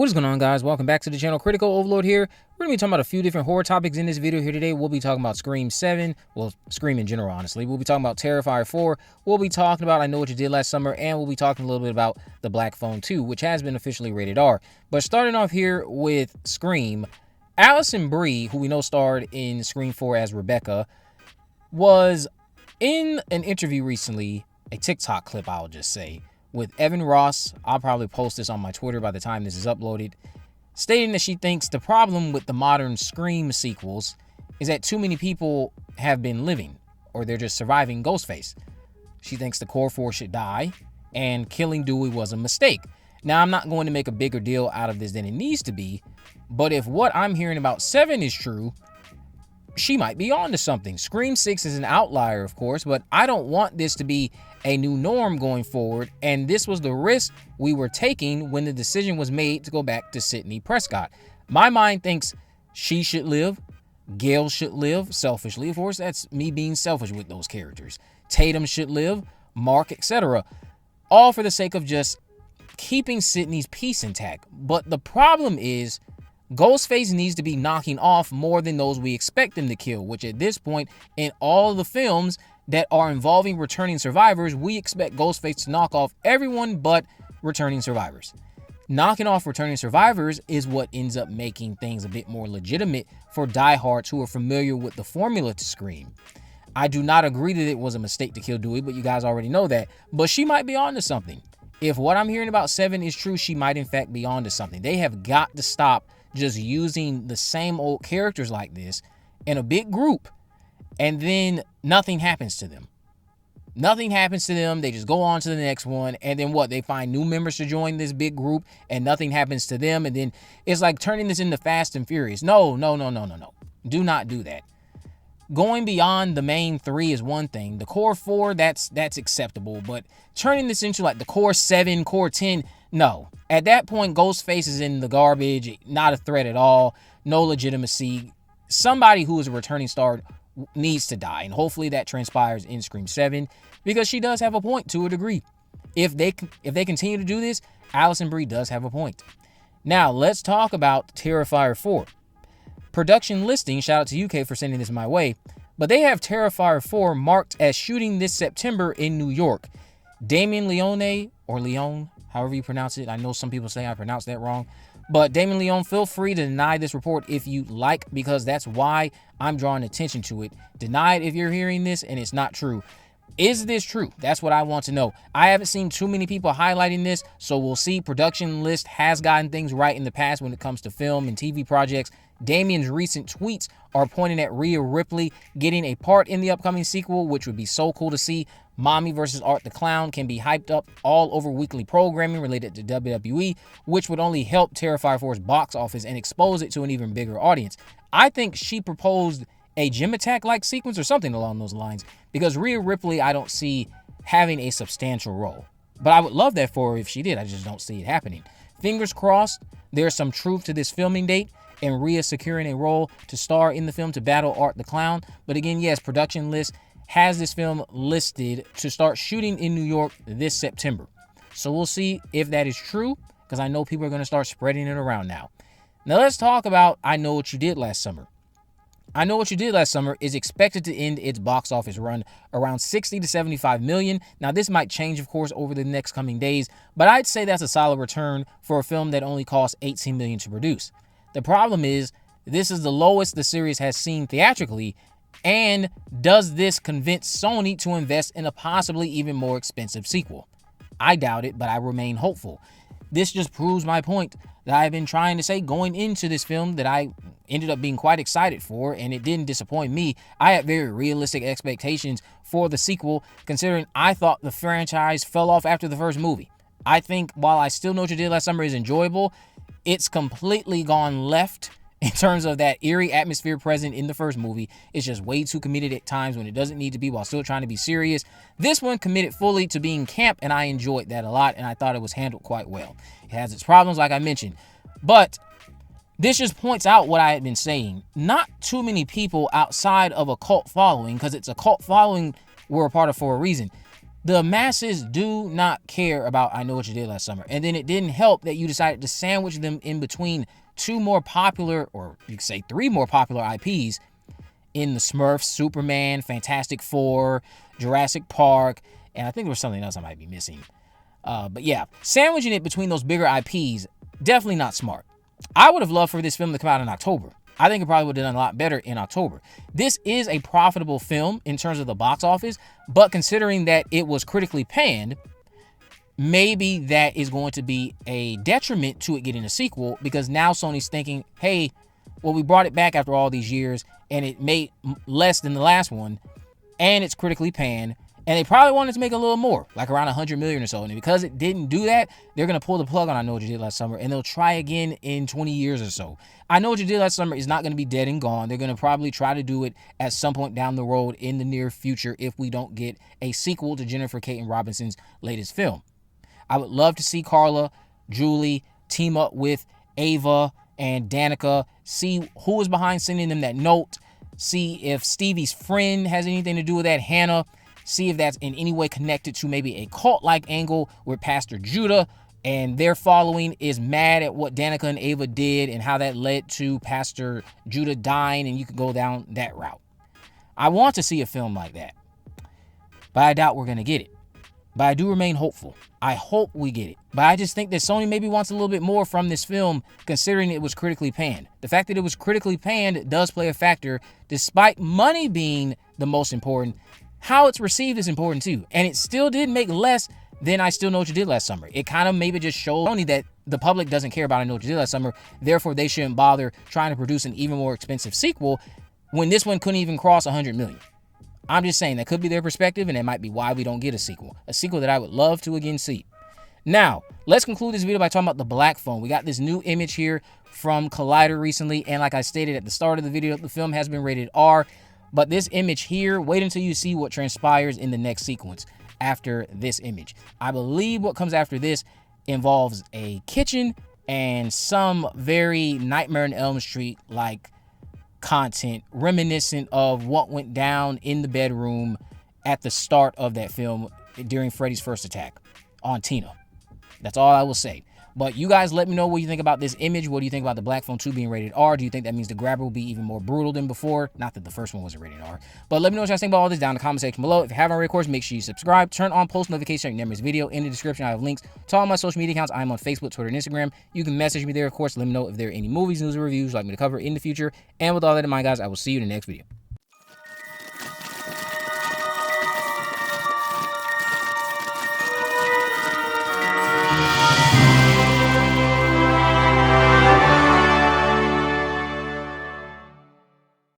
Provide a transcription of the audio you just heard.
What's going on, guys? Welcome back to the channel. Critical Overlord here. We're going to be talking about a few different horror topics in this video here today. We'll be talking about Scream 7. Well, Scream in general, honestly. We'll be talking about Terrifier 4. We'll be talking about I Know What You Did Last Summer. And we'll be talking a little bit about The Black Phone 2, which has been officially rated R. But starting off here with Scream, Alison Brie, who we know starred in Scream 4 as Rebecca, was in an interview recently, a TikTok clip, I'll just say, with Evan Ross. I'll probably post this on my Twitter by the time this is uploaded, stating that she thinks the problem with the modern Scream sequels is that too many people have been living, or they're just surviving Ghostface. She thinks the core four should die, and killing Dewey was a mistake. Now, I'm not going to make a bigger deal out of this than it needs to be, but if what I'm hearing about 7 is true, she might be on to something. Scream 6 is an outlier, of course, but I don't want this to be a new norm going forward, and this was the risk we were taking when the decision was made to go back to Sidney Prescott. My mind thinks she should live, Gail should live, selfishly, of course, that's me being selfish with those characters. Tatum should live, Mark, etc. All for the sake of just keeping Sidney's peace intact. But the problem is, Ghostface needs to be knocking off more than those we expect him to kill, which at this point, in all the films that are involving returning survivors, we expect Ghostface to knock off everyone but returning survivors. Knocking off returning survivors is what ends up making things a bit more legitimate for diehards who are familiar with the formula to Scream. I do not agree that it was a mistake to kill Dewey, but you guys already know that. But she might be onto something. If what I'm hearing about 7 is true, she might in fact be onto something. They have got to stop just using the same old characters like this in a big group, and then nothing happens to them. Nothing happens to them. They just go on to the next one, and then what? They find new members to join this big group, and nothing happens to them, and then it's like turning this into Fast and Furious. No. Do not do that. Going beyond the main 3 is one thing. The core 4, that's acceptable, but turning this into like the core 7, core 10, no. At that point, Ghostface is in the garbage, not a threat at all, no legitimacy. Somebody who is a returning star needs to die, and hopefully that transpires in Scream 7, because she does have a point to a degree. If they continue to do this, Alison Brie does have a point. Now, let's talk about Terrifier 4. Production listing, shout out to UK for sending this my way, but they have Terrifier 4 marked as shooting this September in New York. Damien Leone, or Leone, however you pronounce it. I know some people say I pronounced that wrong. But Damien Leone, feel free to deny this report if you like, because that's why I'm drawing attention to it. Deny it if you're hearing this and it's not true. Is this true? That's what I want to know. I haven't seen too many people highlighting this, so we'll see. Production List has gotten things right in the past when it comes to film and TV projects. Damien's recent tweets are pointing at Rhea Ripley getting a part in the upcoming sequel, which would be so cool to see. Mommy vs. Art the Clown can be hyped up all over weekly programming related to WWE, which would only help Terrifier 4's box office and expose it to an even bigger audience. I think she proposed a gym attack-like sequence or something along those lines, because Rhea Ripley I don't see having a substantial role. But I would love that for her if she did. I just don't see it happening. Fingers crossed there's some truth to this filming date and Rhea securing a role to star in the film to battle Art the Clown. But again, yes, Production List has this film listed to start shooting in New York this September. So we'll see if that is true, because I know people are going to start spreading it around now. Now let's talk about I Know What You Did Last Summer. I Know What You Did Last Summer is expected to end its box office run around 60 to 75 million. Now this might change, of course, over the next coming days, but I'd say that's a solid return for a film that only cost 18 million to produce. The problem is, this is the lowest the series has seen theatrically, and does this convince Sony to invest in a possibly even more expensive sequel? I doubt it, but I remain hopeful. This just proves my point that I've been trying to say going into this film that I ended up being quite excited for, and it didn't disappoint me. I had very realistic expectations for the sequel, considering I thought the franchise fell off after the first movie. I think while I Still Know What You Did Last Summer is enjoyable, it's completely gone left in terms of that eerie atmosphere present in the first movie. It's just way too committed at times when it doesn't need to be, while still trying to be serious. This one committed fully to being camp, and I enjoyed that a lot, and I thought it was handled quite well. It has its problems, like I mentioned, but this just points out what I had been saying. Not too many people outside of a cult following, because it's a cult following we're a part of for a reason, The masses do not care about I Know What You Did Last Summer. And then it didn't help that you decided to sandwich them in between two more popular, or you could say three more popular IPs in the Smurfs, Superman, Fantastic Four, Jurassic Park, and I think there was something else I might be missing. But yeah, sandwiching it between those bigger IPs, definitely not smart. I would have loved for this film to come out in October. I think it probably would have done a lot better in October. This is a profitable film in terms of the box office, but considering that it was critically panned, maybe that is going to be a detriment to it getting a sequel, because now Sony's thinking, hey, well, we brought it back after all these years and it made less than the last one and it's critically panned, and they probably wanted to make a little more, like around 100 million or so. And because it didn't do that, they're going to pull the plug on I Know What You Did Last Summer, and they'll try again in 20 years or so. I Know What You Did Last Summer is not going to be dead and gone. They're going to probably try to do it at some point down the road in the near future if we don't get a sequel to Jennifer Kaytin Robinson's latest film. I would love to see Carla, Julie team up with Ava and Danica, see who is behind sending them that note, see if Stevie's friend has anything to do with that, Hannah, see if that's in any way connected to maybe a cult-like angle where Pastor Judah and their following is mad at what Danica and Ava did and how that led to Pastor Judah dying, and you could go down that route. I want to see a film like that, but I doubt we're going to get it. But I do remain hopeful. I hope we get it. But I just think that Sony maybe wants a little bit more from this film, considering it was critically panned. The fact that it was critically panned does play a factor, despite money being the most important. How it's received is important too. And it still did make less than I Still Know What You Did Last Summer. It kind of maybe just showed Sony that the public doesn't care about I Know What You Did Last Summer, therefore they shouldn't bother trying to produce an even more expensive sequel when this one couldn't even cross 100 million. I'm just saying that could be their perspective, and that might be why we don't get a sequel. A sequel that I would love to again see. Now, let's conclude this video by talking about the black phone. We got this new image here from Collider recently, and like I stated at the start of the video, the film has been rated R. But this image here, wait until you see what transpires in the next sequence after this image. I believe what comes after this involves a kitchen and some very Nightmare on Elm Street like content reminiscent of what went down in the bedroom at the start of that film during Freddy's first attack on Tina. That's all I will say. But you guys let me know what you think about this image. What do you think about the Black Phone 2 being rated R? Do you think that means the grabber will be even more brutal than before? Not that the first one wasn't rated R. But let me know what you guys think about all this down in the comment section below. If you haven't already, of course, make sure you subscribe. Turn on post notifications on your next video. In the description, I have links to all my social media accounts. I'm on Facebook, Twitter, and Instagram. You can message me there, of course. Let me know if there are any movies, news, or reviews you'd like me to cover in the future. And with all that in mind, guys, I will see you in the next video.